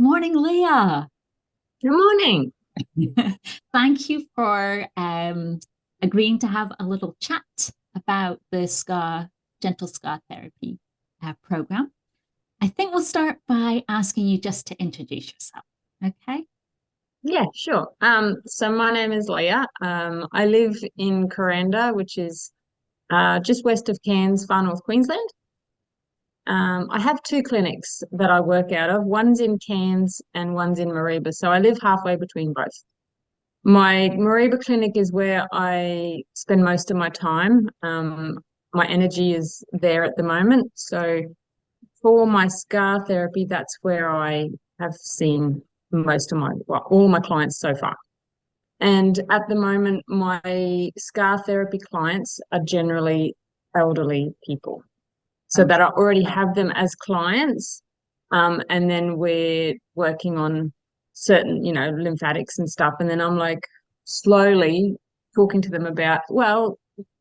morning, Leah. Good morning. Thank you for agreeing to have a little chat about the gentle scar therapy program. I think we'll start by asking you just to introduce yourself. Okay. Yeah, sure. So my name is Leah. I live in Coranda, which is just west of Cairns, Far North Queensland. I have two clinics that I work out of. One's in Cairns and one's in Mareeba. So I live halfway between both. My Mareeba clinic is where I spend most of my time. My energy is there at the moment. So for my scar therapy, that's where I have seen all my clients so far. And at the moment, my scar therapy clients are generally elderly people. So that Okay. I already have them as clients. And then we're working on certain, lymphatics and stuff. And then I'm like slowly talking to them about, well,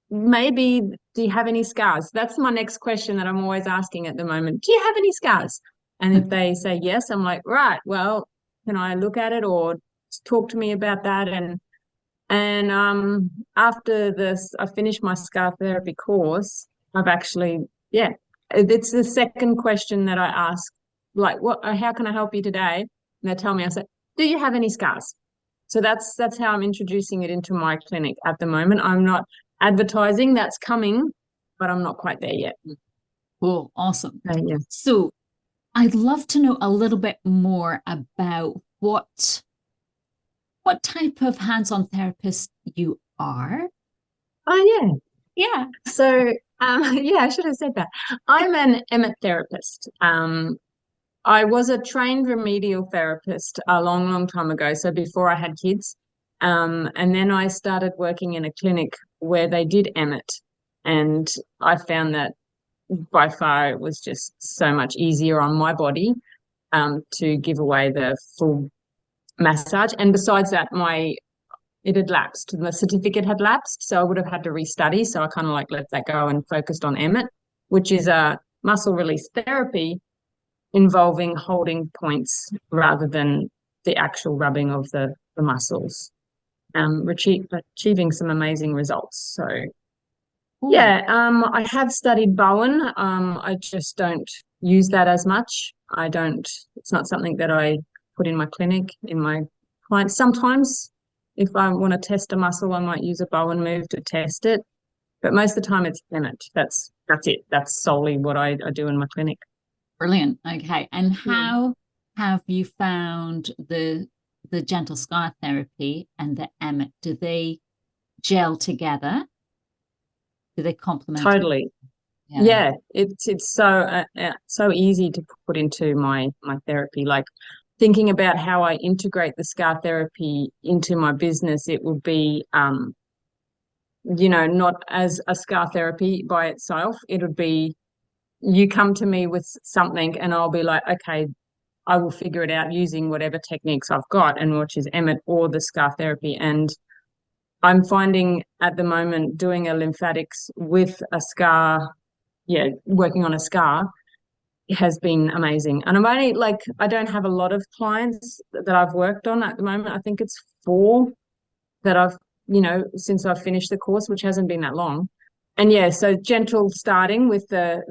maybe do you have any scars? That's my next question that I'm always asking at the moment. Do you have any scars? And if they say yes, I'm like, right, well, can I look at it or talk to me about that? And after this, I finished my scar therapy course. I've actually, yeah, it's the second question that I ask, like, how can I help you today? And they tell me, I say, do you have any scars? So that's how I'm introducing it into my clinic at the moment. I'm not advertising, that's coming, but I'm not quite there yet. Cool. Awesome. Yeah. So I'd love to know a little bit more about what type of hands-on therapist you are. Oh yeah. Yeah. So yeah, I should have said that. I'm an EMET therapist. I was a trained remedial therapist a long, long time ago. So before I had kids. And then I started working in a clinic where they did EMET. And I found that by far it was just so much easier on my body to give away the full massage. And besides that, it had lapsed. The certificate had lapsed, so I would have had to restudy. So I kind of like let that go and focused on EMET, which is a muscle release therapy involving holding points rather than the actual rubbing of the muscles, achieving some amazing results. So Cool. yeah, I have studied Bowen. I just don't use that as much. It's not something that I put in my clinic, in my clients. Sometimes if I want to test a muscle, I might use a Bowen move to test it. But most of the time it's EMET. That's it. That's solely what I do in my clinic. Brilliant. Okay. And Hmm. how have you found the gentle scar therapy and the Emmet? Do they gel together? Do they complement each? Totally. Yeah. Yeah, it's so easy to put into my therapy. Like thinking about how I integrate the scar therapy into my business, it would be not as a scar therapy by itself. It would be you come to me with something and I'll be like, okay, I will figure it out using whatever techniques I've got, and which is Emmett or the scar therapy. And I'm finding at the moment doing a lymphatics with a scar, yeah, working on a scar has been amazing. And I don't have a lot of clients that I've worked on at the moment. I think it's four that I've, since I've finished the course, which hasn't been that long. And yeah, so gentle starting with the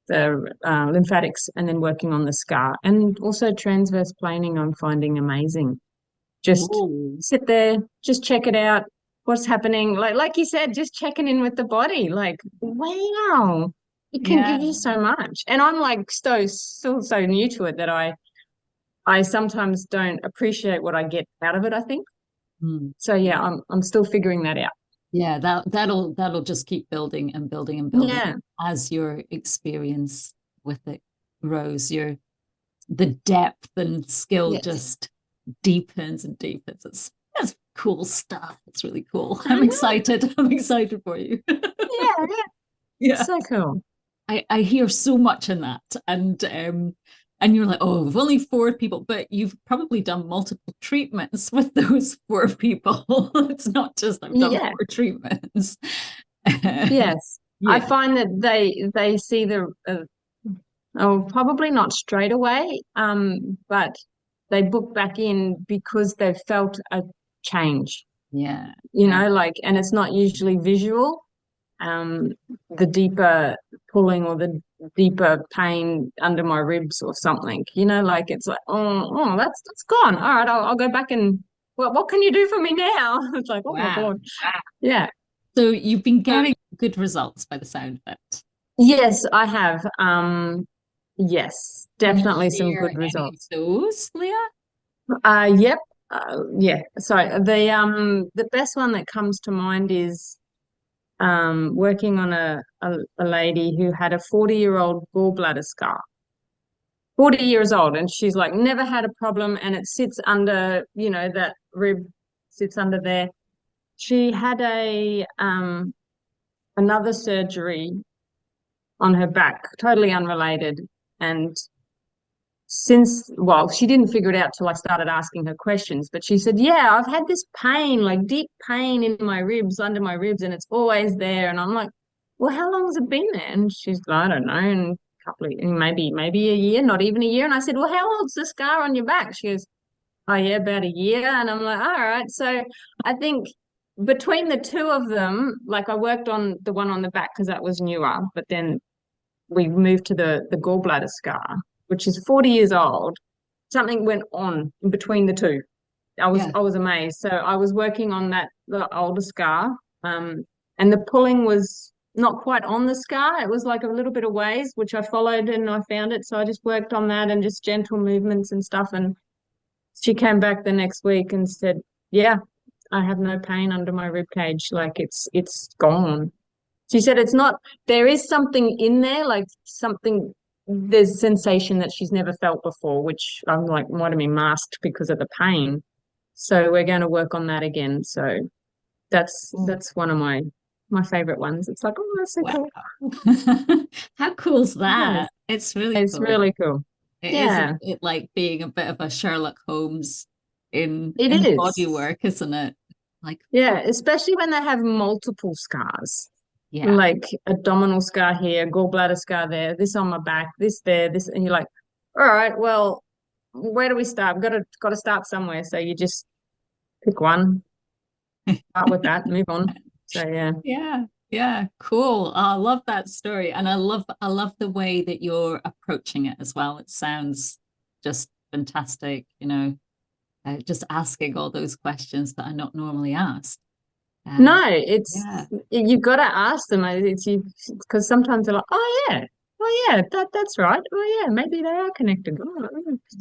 lymphatics and then working on the scar. And also transverse planing, I'm finding amazing. Just Whoa. sit there, just check it out. What's happening? Like you said, just checking in with the body. Like, wow, it can Yeah. give you so much. And I'm like still so new to it that I sometimes don't appreciate what I get out of it, I think. Hmm. So yeah, I'm still figuring that out. Yeah, that'll just keep building and building and building Yeah. as your experience with it grows. The depth and skill Yes. just deepens and deepens. That's cool stuff. It's really cool. I I'm know. excited. I'm excited for you. Yeah, yeah. Yeah. So cool. I hear so much in that. And you're like, oh, we've only four people, but you've probably done multiple treatments with those four people. It's not just I've done Yeah. four treatments. Yes. I Yeah. find that they see Oh, probably not straight away, but they book back in because they've felt a change, Yeah. you Yeah. know, like, and it's not usually visual. um, the deeper pulling or the deeper pain under my ribs or something. You know, like it's like, oh, that's gone. All right, I'll go back and what can you do for me now? It's like, oh my Wow. God. Yeah. So you've been Uh, getting good results by the sound of it. yes, I have. Yes, Can you definitely some share good any of results. those, Leah? Yep. Yeah. Sorry. The best one that comes to mind is working on a lady who had a 40-year-old gallbladder scar. 40 years old, and she's like never had a problem, and it sits under, you know, that rib sits under there. She had a another surgery on her back, totally unrelated. And since, well, she didn't figure it out till I started asking her questions, but she said, yeah, I've had this pain, like deep pain in my ribs, under my ribs, and it's always there. And I'm like, well, how long has it been there? And she's like, I don't know, and a couple of, maybe a year, not even a year. And I said, well, how old's the scar on your back? She goes, oh yeah, about a year. And I'm like, all right. So I think between the two of them, like I worked on the one on the back because that was newer, but then we moved to the gallbladder scar, which is 40 years old. Something went on in between the two. Yeah. I was amazed. So I was working on the older scar, and the pulling was not quite on the scar. It was like a little bit of ways, which I followed and I found it. So I just worked on that and just gentle movements and stuff. And she came back the next week and said, "Yeah, I have no pain under my rib cage. Like it's gone." She said it's not, there is something in there, like something, there's sensation that she's never felt before, which I'm like, might have been masked because of the pain. So we're going to work on that again. So Oh, that's one of my favorite ones. It's like, oh, that's so wow. cool. How cool's Yes, that? It's really it's cool. really cool. It is a Yeah, bit like being a bit of a Sherlock Holmes it in body is. work, isn't it? Like, oh, Yeah, especially when they have multiple scars, yeah. like abdominal scar here, gallbladder scar there, this on my back, this there, this, and you're like, all right, well, where do we start? We've got to start somewhere. So you just pick one, start with that, move on. So yeah. Yeah, yeah, cool. I love that story, and I love the way that you're approaching it as well. It sounds just fantastic, just asking all those questions that are not normally asked. No, Yeah, you've got to ask them. It's you, because sometimes they're like, oh yeah, that's right. Oh yeah, maybe they are connected.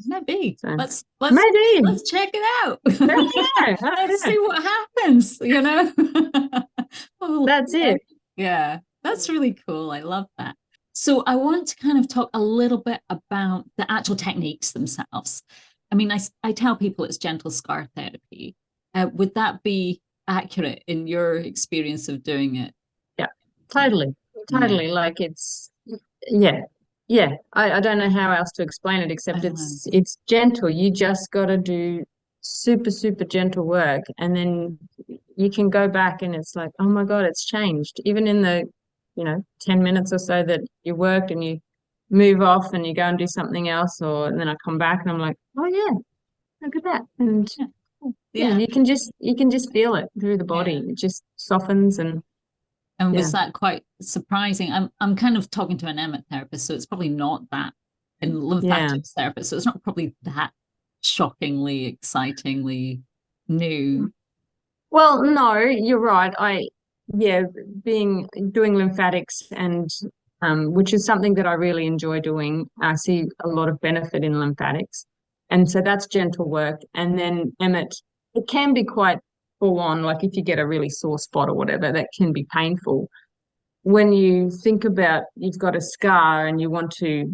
maybe. So Let's maybe. let's check it out. Yeah, yeah, Let's yeah. see what happens. Oh, That's it. yeah, that's really cool. I love that. So I want to kind of talk a little bit about the actual techniques themselves. I mean, I tell people it's gentle scar therapy. Would that be accurate in your experience of doing it? Yeah, totally, Yeah. totally. Like yeah, yeah. I don't know how else to explain it except Um, it's gentle. You just got to do super, super gentle work, and then you can go back and it's like, oh my God, it's changed. Even in the, 10 minutes or so that you worked and you move off and you go and do something else, and then I come back and I'm like, oh yeah, look at that. And yeah. Cool. yeah, Yeah. you can just feel it through the Yeah. body. It just softens and And yeah. was that quite surprising? I'm kind of talking to an emet therapist, so it's probably not that, and Yeah. lymphatics therapist, so it's not probably that shockingly, excitingly new. Well, no, you're right. Yeah, being doing lymphatics and which is something that I really enjoy doing. I see a lot of benefit in lymphatics, and so that's gentle work. And then Emmett, it can be quite full on. Like if you get a really sore spot or whatever, that can be painful. When you think about you've got a scar and you want to,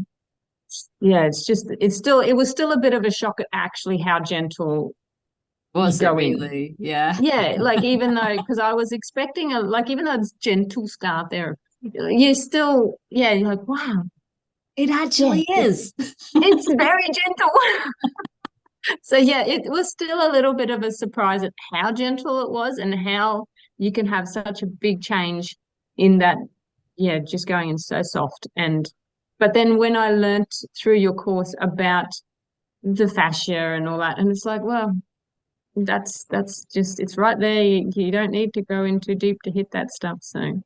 yeah, it was still a bit of a shock at actually how gentle you Was it go in. really? Yeah. Yeah, like even though, because I was expecting like even though it's gentle scar therapy, you still, yeah, you're like, wow, It yeah, actually is. it's very gentle. So yeah, it was still a little bit of a surprise at how gentle it was and how you can have such a big change in that, yeah, just going in so soft. And But then when I learnt through your course about the fascia and all that, and it's like, well, that's just, it's right there. You don't need to go in too deep to hit that stuff. So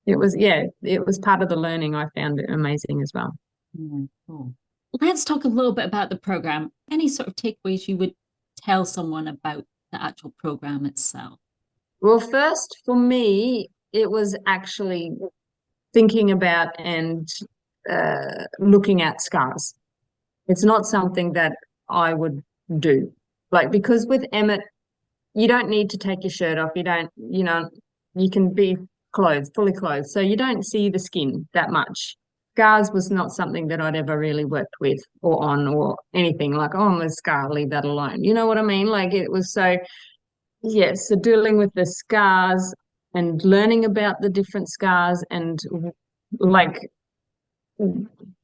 it was part of the learning. I found it amazing as well. Yeah, cool. Let's talk a little bit about the program. Any sort of takeaways you would tell someone about the actual program itself? Well, first for me, it was actually thinking about and looking at scars. It's not something that I would do. Like, because with Emmett, you don't need to take your shirt off. You don't, you can be clothed, fully clothed. So you don't see the skin that much. Scars was not something that I'd ever really worked with or on or anything like, oh, I'm a scar, leave that alone. You know what I mean? Like, it was so, yes, so dealing with the scars and learning about the different scars and like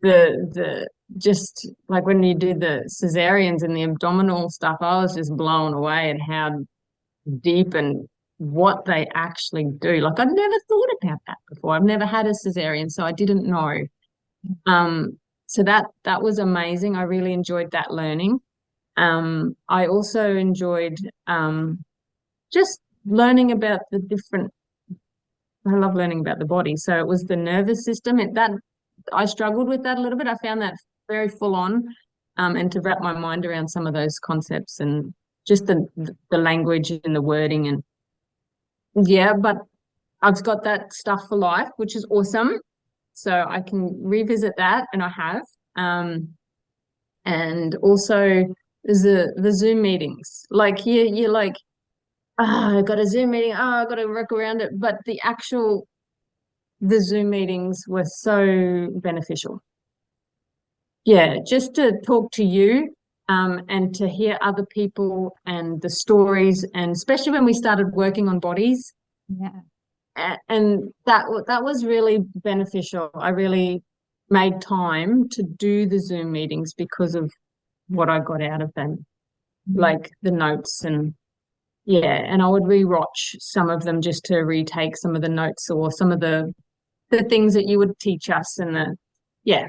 the just like when you do the cesareans and the abdominal stuff, I was just blown away at how deep and what they actually do. Like, I'd never thought about that before. I've never had a cesarean, so I didn't know. So that was amazing. I really enjoyed that learning. I also enjoyed just learning about the different. I love learning about the body. So it was the nervous system. That I struggled with that a little bit. I found that very full on, and to wrap my mind around some of those concepts and just the language and the wording and yeah. But I've got that stuff for life, which is awesome. So I can revisit that, and I have. And also the Zoom meetings. Like you're like, I got a Zoom meeting. I got to work around it. But the Zoom meetings were so beneficial. Yeah, just to talk to you, and to hear other people and the stories, and especially when we started working on bodies. Yeah. And that was really beneficial. I really made time to do the Zoom meetings because of what I got out of them, like the notes and yeah. And I would rewatch some of them just to retake some of the notes or some of the things that you would teach us. And yeah,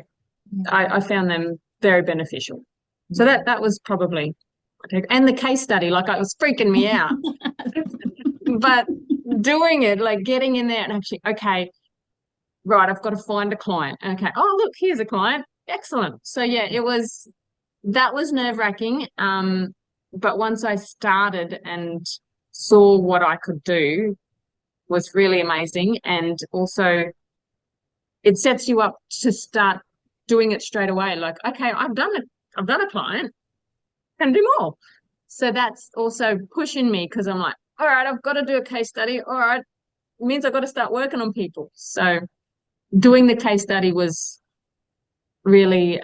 I found them very beneficial. So that was probably, and the case study, like, it was freaking me out. But doing it, like getting in there and actually, okay, right, I've got to find a client. Okay, oh, look, here's a client. Excellent. So yeah, that was nerve-wracking. But once I started and saw what I could do was really amazing. And also it sets you up to start doing it straight away. Like, okay, I've done a client, can do more. So that's also pushing me because I'm like, all right, I've got to do a case study. All right, it means I've got to start working on people. So doing the case study was really,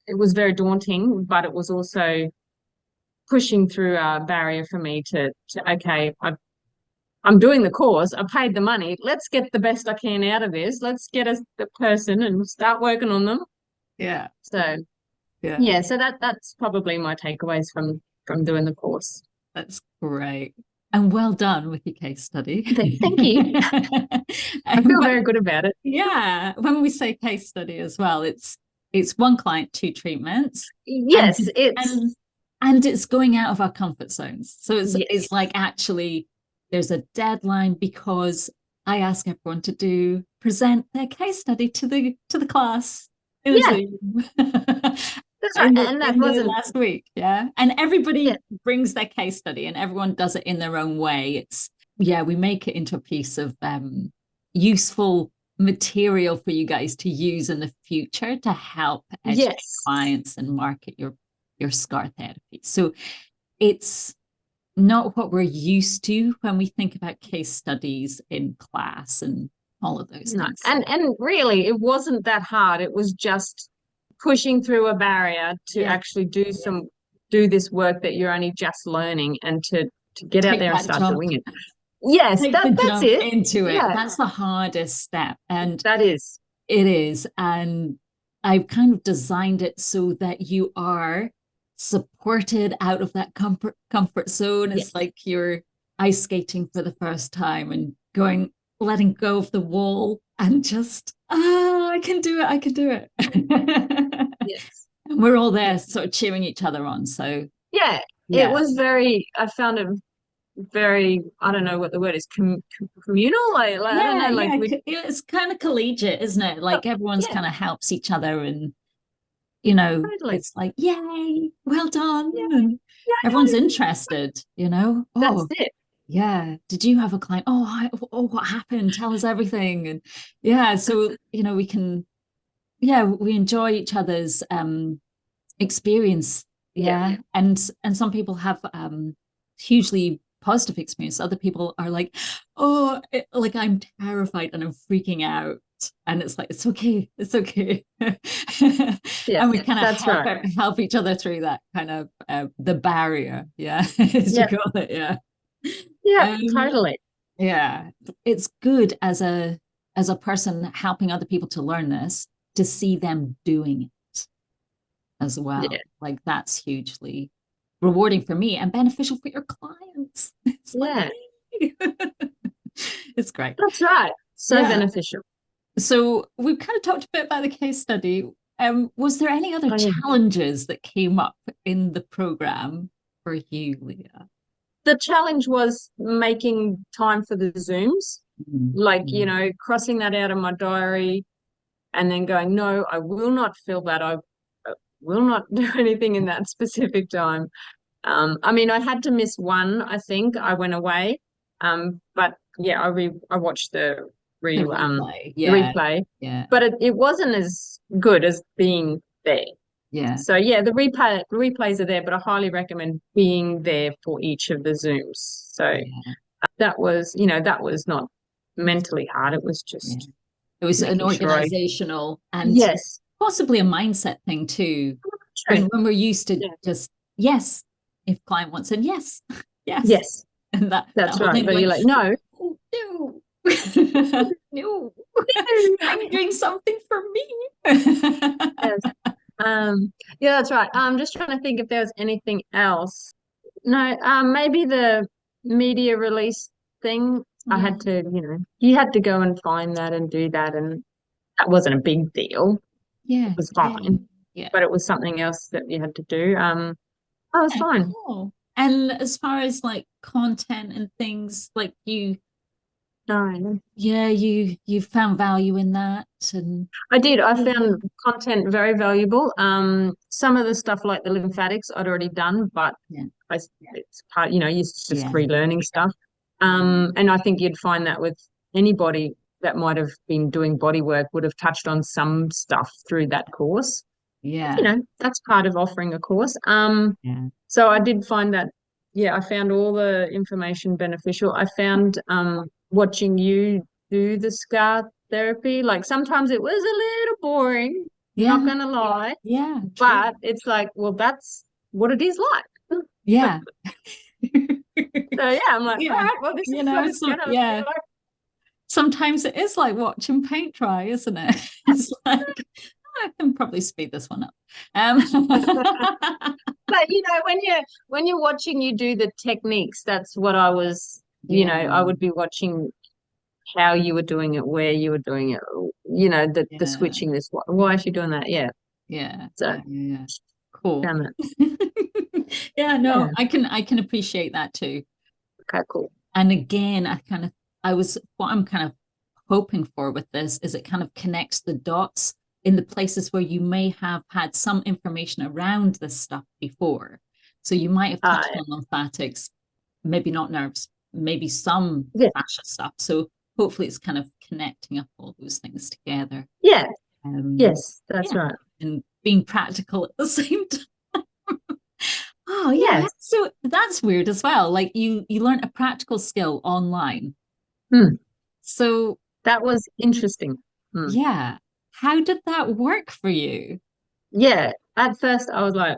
it was very daunting, but it was also pushing through a barrier for me to okay, I'm doing the course, I paid the money, let's get the best I can out of this. Let's get the person and start working on them. Yeah. So yeah, so that's probably my takeaways from doing the course. That's great. And well done with your case study. Thank you. I feel very good about it. Yeah. When we say case study as well, it's one client, two treatments. Yes, and it's going out of our comfort zones. So yes. It's like, actually there's a deadline because I ask everyone to present their case study to the class. Yeah. That's right. And that wasn't last week. Yeah. And everybody brings their case study and everyone does it in their own way. We make it into a piece of useful material for you guys to use in the future to help educate clients and market your scar therapy. So it's not what we're used to when we think about case studies in class and all of those things. And really, it wasn't that hard. It was just pushing through a barrier to actually do this work that you're only just learning, and to get out there and start doing it. Yes, that's it. Into it. Yeah. That's the hardest step. And it is. And I've kind of designed it so that you are supported out of that comfort zone. It's like you're ice skating for the first time and letting go of the wall and just oh, I can do it. I can do it. Yes. And we're all Yeah. there sort of cheering each other on. So Yeah. It yeah. was very, I found it very, I don't know what the word is, communal. I don't Yeah, know, like yeah. we, It's kind of collegiate, isn't it? Like everyone's yeah, kind of helps each other and totally. it's like, yay, well done. Yeah. And Yeah, everyone's interested, that's oh, it. yeah. Did you have a client? Oh, what happened? Tell us everything. And yeah, so, we can, yeah, we enjoy each other's experience. Yeah. Yeah. And some people have hugely positive experience. Other people are like, oh, like I'm terrified and I'm freaking out. And it's like, it's okay, it's okay. Yeah, And we kind of that's right. help each other through that kind of the barrier, yeah, as you Yeah. call it, yeah. Yeah, Um, totally. yeah, it's good as a person helping other people to learn this, to see them doing it as Yeah. well. Like that's hugely rewarding for me and beneficial for your clients. It's like, Yeah, yay. It's great. that's right. So Yeah. beneficial. So we've kind of talked a bit about the case study. Was there any other Oh, yeah. challenges that came up in the program for you, Leah? The challenge was making time for the Zooms, like, Mhm. crossing that out of my diary and then going, no, I will not feel that. I will not do anything in that specific time. I mean, I had to miss one, I think. I went away. But yeah, I watched The re replay. the Yeah. replay, Yeah. but it wasn't as good as being there. Yeah. So yeah, the replays are there, but I highly recommend being there for each of the Zooms. So Yeah. that was not mentally hard. It was Yeah. just It was an making sure I, organizational and yes, possibly a mindset thing too. true. When we're used to Yeah. just yes, if client wants and yes, yes. Yes, And that that's whole right. thing But going, you're like, no, oh no, no, I'm doing something for me. yes. Yeah, that's right. I'm just trying to think if there was anything else. No, maybe the media release thing. I Yeah, had to, you had to go and find that and do that, and that wasn't a big deal. It yeah, was yeah, fine, yeah. but it was something else that you had to do. I was Yeah, fine. cool. And as far as like content and things, like No, yeah, you found value in that, and I did. I yeah, found content very valuable. Some of the stuff like the lymphatics I'd already done, but yeah, it's part, it's just yeah, relearning stuff. And I think you'd find that with anybody that might have been doing body work would have touched on some stuff through that course. yeah, That's part of offering a course. yeah, So I did find that, yeah, I found all the information beneficial. I found watching you do the scar therapy, like sometimes it was a little boring, not yeah, gonna lie, yeah, true. but it's like, well, that's what it is like. Yeah. So yeah, I'm like, all Yeah. right, well, this is what it's So gonna be yeah, like. sometimes it is like watching paint dry, isn't it? It's like I can probably speed this one up. But when you're watching you do the techniques, that's what I was, Yeah, I would be watching how you were doing it, where you were doing it, the yeah, switching this. Why is she doing that? Yeah. yeah, So yeah, yeah. Cool. found that. Yeah, Yeah. no, I can appreciate that too. Okay, cool. And again, I was what I'm kind of hoping for with this is it kind of connects the dots in the places where you may have had some information around this stuff before. So you might have touched on lymphatics, maybe not nerves, maybe some Yeah. fascia stuff. So hopefully it's kind of connecting up all those things together. Yeah. Um, Yes, that's yeah, right. and being practical at the same time. Oh yeah, Yes. so that's weird as well. Like you learned a practical skill online. Hmm. So That was interesting. Hmm. yeah, how did that work for you? Yeah. At first, I was like,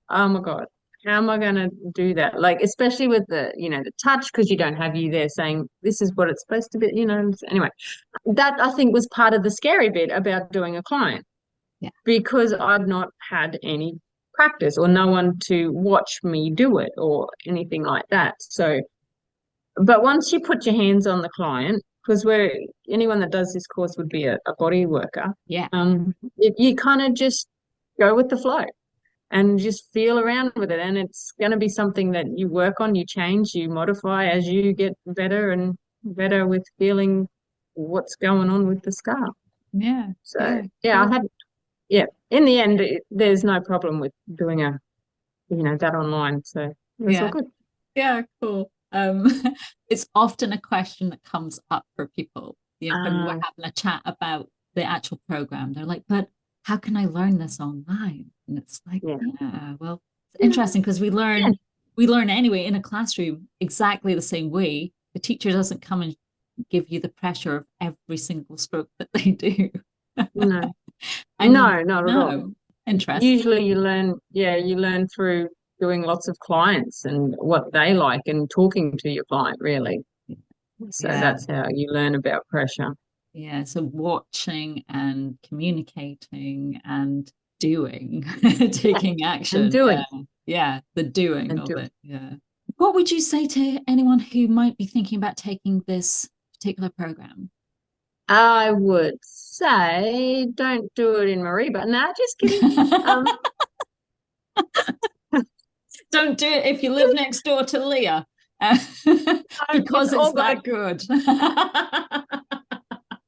oh my God, how am I going to do that? Like, especially with the touch, because you don't have you there saying, this is what it's supposed to be. Anyway, that I think was part of the scary bit about doing a client Yeah, because I'd not had any practice or no one to watch me do it or anything like that. So, but once you put your hands on the client, because anyone that does this course would be a body worker. Yeah. You kind of just go with the flow and just feel around with it. And it's going to be something that you work on, you change, you modify as you get better and better with feeling what's going on with the scar. Yeah. So, Cool. in the end, there's no problem with doing that online. So it was all Yeah. good. Yeah, cool. It's often a question that comes up for people, when we're Uh, having a chat about the actual program. They're like, but how can I learn this online? And it's like, yeah. yeah, well, it's Yeah. interesting because Yeah. we learn anyway in a classroom exactly the same way. The teacher doesn't come and give you the pressure of every single stroke that they do. No, And you no, not at all. know, interesting. Usually you learn through doing lots of clients and what they like and talking to your client, really. So Yeah. that's how you learn about pressure. Yeah, so watching and communicating and doing, Yeah, taking and action. Yeah, doing yeah, the doing and of doing. it. Yeah. What would you say to anyone who might be thinking about taking this particular program? I would say don't do it in Mariba. No, just kidding. Um, Don't do it if you live next door to Leah, uh, it's because it's all good. that good.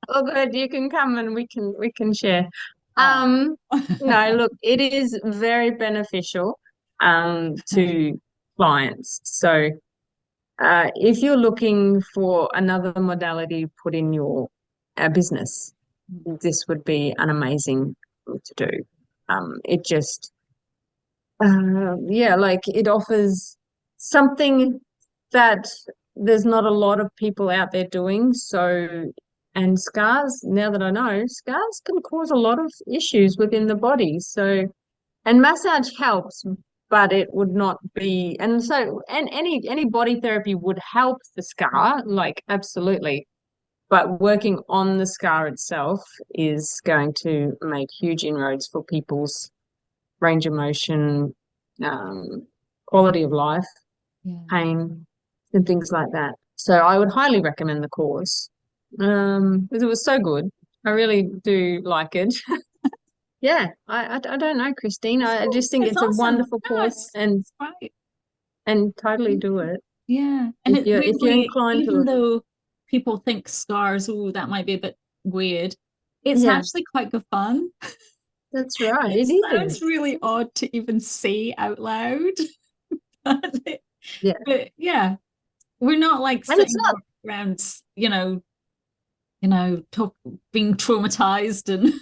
All good. You can come and we can share. Oh. No, look, it is very beneficial to clients. So if you're looking for another modality put in your business, this would be an amazing thing to do. It just, like it offers something that there's not a lot of people out there doing. So, and scars, now that I know, scars can cause a lot of issues within the body. So, and massage helps, but it would not be, and any body therapy would help the scar, like absolutely. But working on the scar itself is going to make huge inroads for people's range of motion, um, quality of life, Yeah. pain, and things like that. So I would highly recommend the course because it was so good. I really do like it. Yeah, I don't know, Christine. It's I cool. just think It's it's a awesome. wonderful No, course and it's right. and totally do it Yeah. And it if you're weirdly, inclined even to. though people think scars, oh, that might be a bit weird, it's Yeah, actually quite good fun. that's right. It It sounds is. really odd to even say out loud. But, Yeah, but yeah, we're not like and it's sitting not. around, talk being traumatized and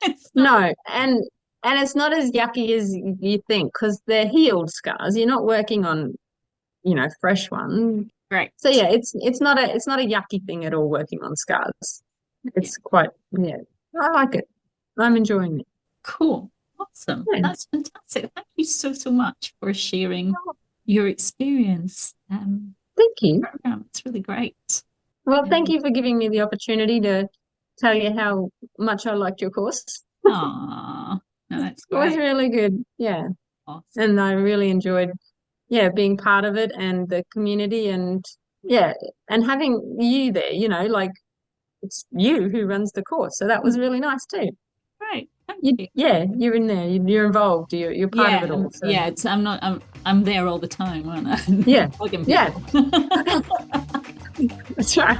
it's not No, and it's not as yucky as you think because they're healed scars. You're not working on, fresh ones. great. So yeah, it's not a yucky thing at all working on scars. Yeah. It's quite, yeah. I like it. I'm enjoying it. Cool. Awesome. Yeah. That's fantastic. Thank you so, so much for sharing your experience. Thank you. Program. It's really great. Well, thank you for giving me the opportunity to tell you how much I liked your course. Aw, no, that's It was great. really good. Yeah. Awesome. And I really enjoyed, yeah, being part of it and the community and yeah, and having you there, like it's you who runs the course. So that was really nice too. Great. Thank You, you. yeah, you're in there. You're involved. You're part of Yeah, it all. So it's I'm there all the time, aren't I? yeah, Bugging yeah, people. that's right.